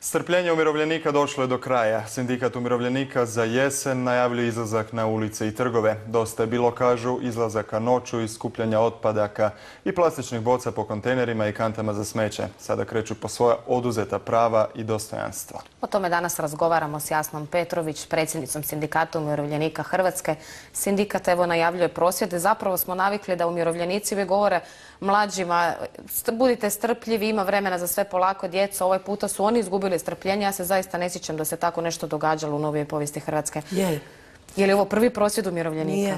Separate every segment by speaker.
Speaker 1: Strpljenje umirovljenika došlo je do kraja. Sindikat umirovljenika za jesen najavljuje izlazak na ulice i trgove. Dosta je bilo, kažu, izlazaka noću i skupljanja otpadaka i plastičnih boca po kontejnerima i kantama za smeće. Sada kreću po svoja oduzeta prava i dostojanstva.
Speaker 2: O tome danas razgovaramo s Jasnom Petrović, predsjednicom Sindikata umirovljenika Hrvatske. Sindikat evo najavljuje prosvjede. Zapravo smo navikli da umirovljenici uvijek govore mlađima: budite strpljivi, ima vremena za sve, polako djeco. Ovaj puta su oni izgubili strpljenje. Ja se zaista ne sjećam da se tako nešto događalo u novijoj povijesti Hrvatske. Je li ovo prvi prosvjed umirovljenika?
Speaker 3: Nije.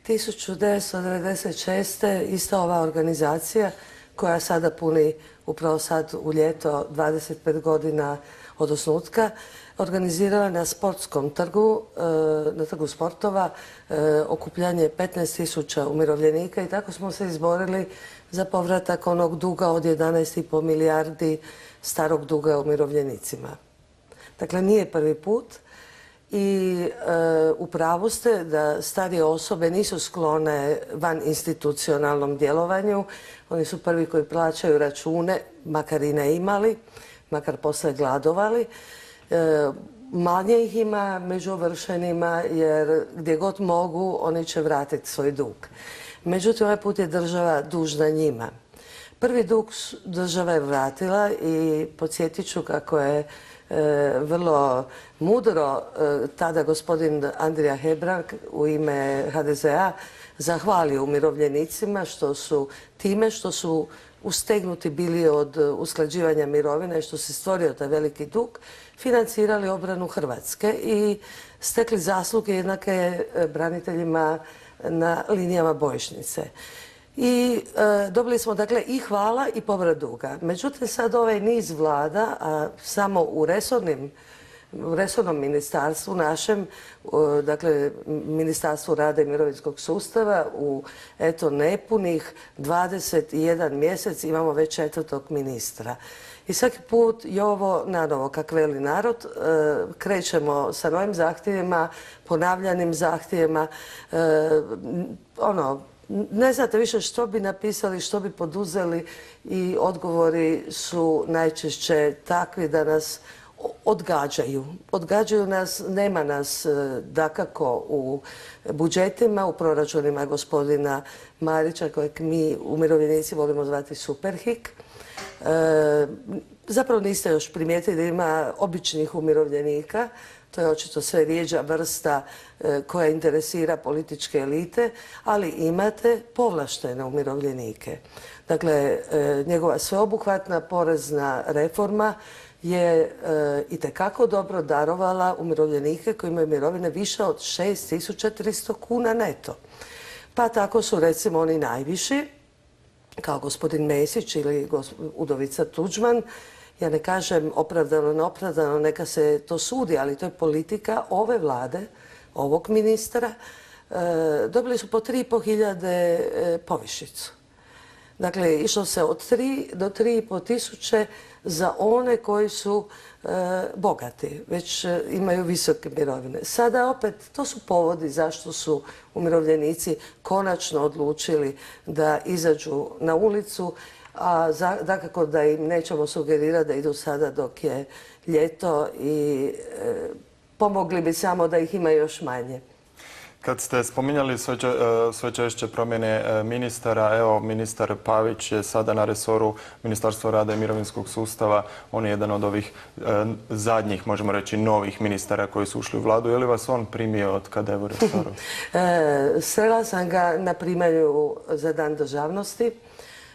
Speaker 3: 1996. ista ova organizacija koja sada puni upravo sad u ljeto 25 godina od osnutka, organizirala na sportskom trgu, na trgu sportova, okupljanje 15.000 umirovljenika i tako smo se izborili za povratak onog duga od 11,5 milijardi starog duga umirovljenicima. Dakle, nije prvi put i u pravu ste da starije osobe nisu sklone van institucionalnom djelovanju. Oni su prvi koji plaćaju račune, makar i ne imali, makar posle gladovali. Manje ih ima među ovršenima jer gdje god mogu oni će vratiti svoj dug. Međutim, ovaj put je država dužna njima. Prvi dug država je vratila i podsjetit ću kako je vrlo mudro tada gospodin Andrija Hebrang u ime HDZ-a zahvalio umirovljenicima time što su ustegnuti bili od usklađivanja mirovine, što se stvorio taj veliki dug, financirali obranu Hrvatske i stekli zasluge jednake braniteljima na linijama bojišnice. I dobili smo dakle i hvala i povrat duga. Međutim, sad ovaj niz vlada, a samo u resornom ministarstvu našem, dakle Ministarstvu rada i mirovinskog sustava, u eto nepunih 21 mjesec imamo već 4. ministra. I svaki put je ovo nanovo, kak veli narod, krećemo sa novim zahtjevima, ponavljanim zahtjevima, ne znate više što bi napisali, što bi poduzeli i odgovori su najčešće takvi da nas odgađaju. Odgađaju nas, nema nas dakako u budžetima, u proračunima gospodina Marića, kojeg mi umirovljenici volimo zvati Superhik. Zapravo niste još primijetili da ima običnih umirovljenika. To je očito sve rijeđa vrsta koja interesira političke elite, ali imate povlaštene umirovljenike. Dakle, njegova sveobuhvatna porezna reforma je itekako dobro darovala umirovljenike koji imaju mirovine više od 6.300 kuna neto. Pa tako su recimo oni najviši, kao gospodin Mesić ili Udovica Tuđman. Ja ne kažem opravdano, neopravdano, neka se to sudi, ali to je politika ove vlade, ovog ministra. Dobili su po 3.500 povišicu. Dakle, išlo se od 3 do 3,5 tisuće za one koji su bogati, već imaju visoke mirovine. Sada opet, to su povodi zašto su umirovljenici konačno odlučili da izađu na ulicu, a dakako da im nećemo sugerirati da idu sada dok je ljeto i pomogli bi samo da ih ima još manje.
Speaker 1: Kad ste spominjali sve češće promjene ministara, evo ministar Pavić je sada na resoru Ministarstva rada i mirovinskog sustava. On je jedan od ovih zadnjih, možemo reći, novih ministara koji su ušli u vladu. Je li vas on primio od kada je u resoru?
Speaker 3: Srela sam ga na primanju za Dan državnosti.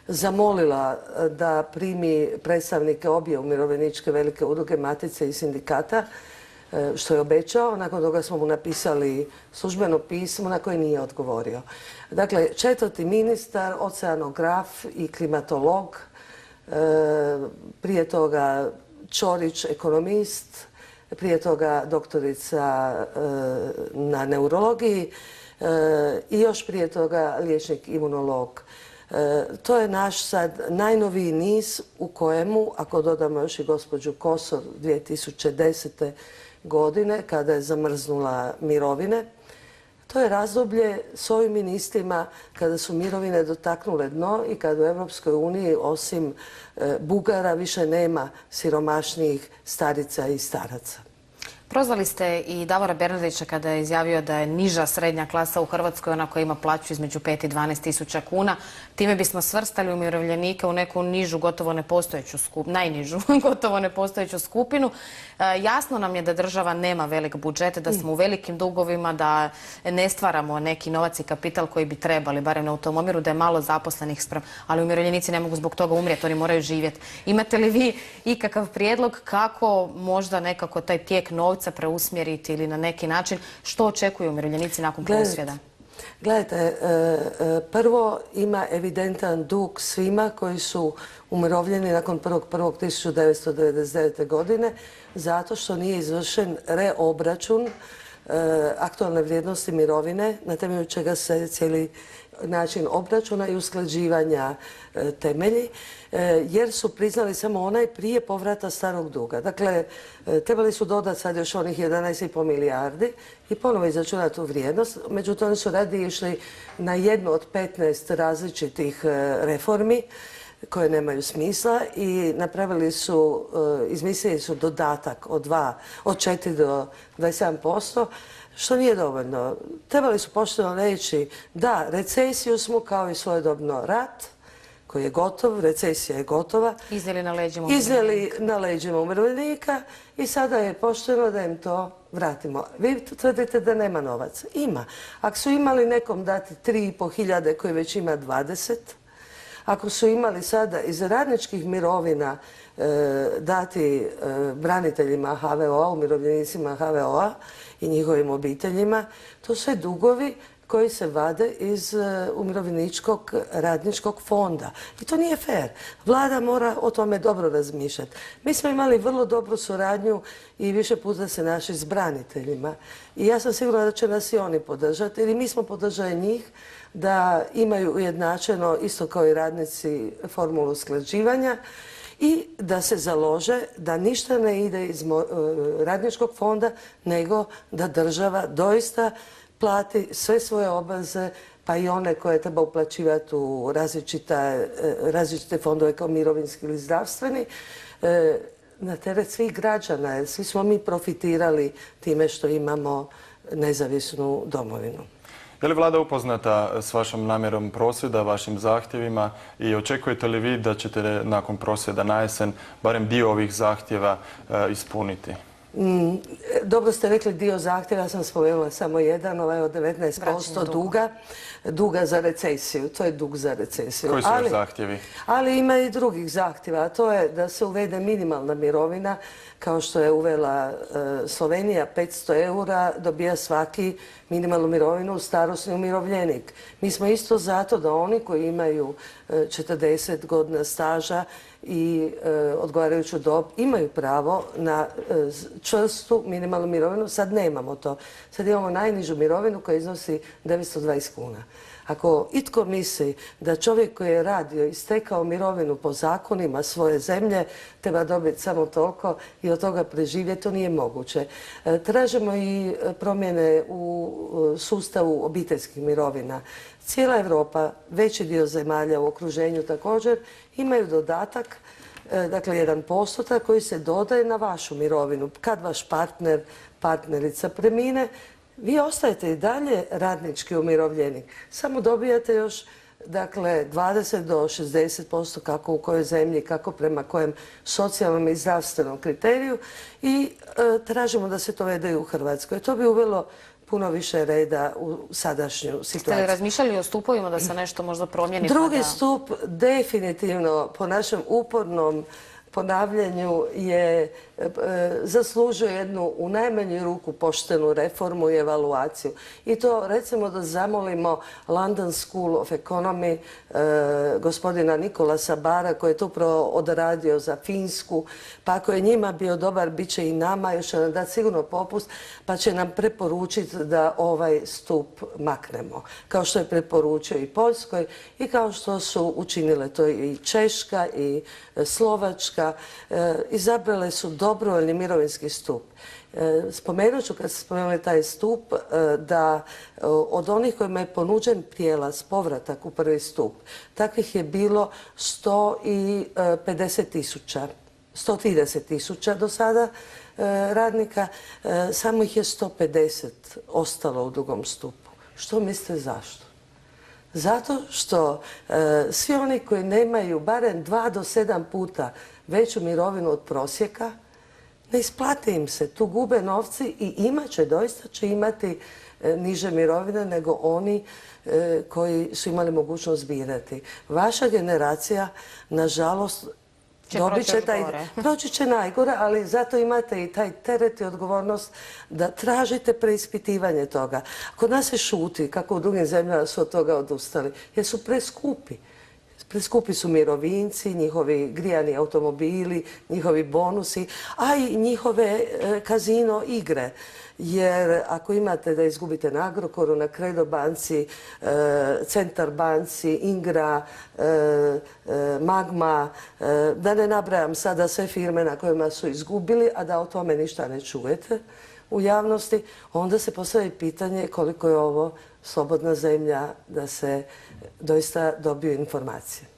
Speaker 3: Zamolila da primi predstavnike obje umirovljeničke velike udruge, Matice i sindikata, što je obećao. Nakon toga smo mu napisali službeno pismo na koje nije odgovorio. Dakle, 4. ministar, oceanograf i klimatolog, prije toga Ćorić, ekonomist, prije toga doktorica na neurologiji i još prije toga liječnik imunolog. To je naš sad najnoviji niz u kojemu, ako dodamo još i gospođu Kosor 2010. godine, kada je zamrznula mirovine, To je razdoblje s ovim ministrima kada su mirovine dotaknule dno i kada u Europskoj uniji osim Bugara više nema siromašnijih starica i staraca.
Speaker 2: Prozvali ste i Davora Bernardića kada je izjavio da je niža srednja klasa u Hrvatskoj ona koja ima plaću između 5 i 12 tisuća kuna. Time bismo svrstali umirovljenike u neku nižu, gotovo nepostojeću najnižu, gotovo nepostojeću skupinu. Jasno nam je da država nema velik budžet, da smo u velikim dugovima, da ne stvaramo neki novac i kapital koji bi trebali, barem na u tom omjeru, da je malo zaposlenih sprem, ali umirovljenici ne mogu zbog toga umrijeti, oni moraju živjeti. Imate li vi ikakav prijedlog kako možda nekako taj tijek novca preusmjeriti ili na neki način, što očekuju umirovljenici nakon prosvjeda?
Speaker 3: Gledajte, prvo ima evidentan dug svima koji su umirovljeni nakon 1.1.1999. godine zato što nije izvršen reobračun aktualne vrijednosti mirovine na temelju čega se cijeli način obračuna i usklađivanja temelji, jer su priznali samo onaj prije povrata starog duga. Dakle, trebali su dodati sad još onih 11,5 milijardi i ponovo izračunati tu vrijednost. Međutim, oni su radije išli na jednu od 15 različitih reformi koje nemaju smisla i napravili su, izmislili su dodatak od 4 do 27%, što nije dovoljno. Trebali su pošteno reći da, recesiju smo kao i svojedobno rat, koji je gotov, recesija je gotova.
Speaker 2: Iznijeli na leđima
Speaker 3: umirovljenika i sada je pošteno da im to vratimo. Vi tvrdite da nema novaca. Ima. Ako su imali nekom dati 3.500 koji već ima 20, ako su imali sada iz radničkih mirovina dati braniteljima HVO-a, umirovljenicima HVO-a i njihovim obiteljima, to su sve dugovi koji se vade iz umirovljeničkog radničkog fonda. I to nije fair. Vlada mora o tome dobro razmišljati. Mi smo imali vrlo dobru suradnju i više puta se našli s braniteljima. I ja sam sigurna da će nas i oni podržati, jer i mi smo podržali njih da imaju ujednačeno, isto kao i radnici, formulu usklađivanja i da se založe da ništa ne ide iz radničkog fonda, nego da država doista plati sve svoje obveze, pa i one koje treba uplaćivati u različite fondove kao mirovinski ili zdravstveni, na teret svih građana, jer svi smo mi profitirali time što imamo nezavisnu domovinu.
Speaker 1: Je li vlada upoznata s vašom namjerom prosvjeda, vašim zahtjevima i očekujete li vi da ćete nakon prosvjeda na jesen barem dio ovih zahtjeva ispuniti?
Speaker 3: Dobro ste rekli dio zahtjeva, ja sam spomenula samo jedan, ovaj od 19% duga za recesiju. To je dug za recesiju.
Speaker 1: Koji su još zahtjevi?
Speaker 3: Ali ima i drugih zahtjeva, a to je da se uvede minimalna mirovina, kao što je uvela Slovenija, 500 eura dobija svaki minimalnu mirovinu starosni umirovljenik. Mi smo isto zato da oni koji imaju 40 godina staža i odgovarajuću dob imaju pravo na čvrstu minimalnu mirovinu. Sad nemamo to. Sad imamo najnižu mirovinu koja iznosi 920 kuna. Ako itko misli da čovjek koji je radio i stekao mirovinu po zakonima svoje zemlje treba dobiti samo toliko i od toga preživjeti, to nije moguće. Tražimo i promjene u sustavu obiteljskih mirovina. Cijela Europa, veći dio zemalja u okruženju također, imaju dodatak, dakle jedan postotak koji se dodaje na vašu mirovinu. Kad vaš partnerica premine, vi ostajete i dalje radnički umirovljenik. Samo dobijate još dakle 20 do 60% kako u kojoj zemlji, kako prema kojem socijalnom i zdravstvenom kriteriju i tražimo da se to vede i u Hrvatskoj. To bi uvelo puno više reda u sadašnju situaciju.
Speaker 2: Ste li razmišljali o stupovima da se nešto možda promijeni?
Speaker 3: Drugi stup definitivno po našem upornom ponavljanju zaslužuje jednu u najmanju ruku poštenu reformu i evaluaciju. I to recimo da zamolimo London School of Economy, gospodina Nikolasa Bara koji je to upravo odradio za Finsku, pa ako je njima bio dobar, bit će i nama, još će nam dati sigurno popust, pa će nam preporučiti da ovaj stup maknemo. Kao što je preporučio i Poljskoj i kao što su učinile to i Češka i Slovačka radnika izabrale su dobrovoljni mirovinski stup. Spomenut ću, kad ste spomenuli taj stup, da od onih kojima je ponuđen prijelaz, povratak u prvi stup, takvih je bilo 130 tisuća do sada radnika, samo ih je 150 ostalo u drugom stupu. Što mislite zašto? Zato što svi oni koji nemaju barem 2 do 7 puta veću mirovinu od prosjeka, ne isplati im se, tu gube novci i doista će imati niže mirovine nego oni koji su imali mogućnost birati. Vaša generacija, nažalost, proći će najgore, ali zato imate i taj teret i odgovornost da tražite preispitivanje toga. Kod nas se šuti, kako u drugim zemljama su od toga odustali, jer su preskupi. Preskupi su mirovinci, njihovi grijani automobili, njihovi bonusi, a i njihove kazino igre. Jer ako imate da izgubite na Agrokoru, na Credo banci, Centar banci, Ingra, Magma, da ne nabrajam sada sve firme na kojima su izgubili, a da o tome ništa ne čujete u javnosti, onda se postavlja pitanje koliko je ovo slobodna zemlja da se doista dobiju informacije.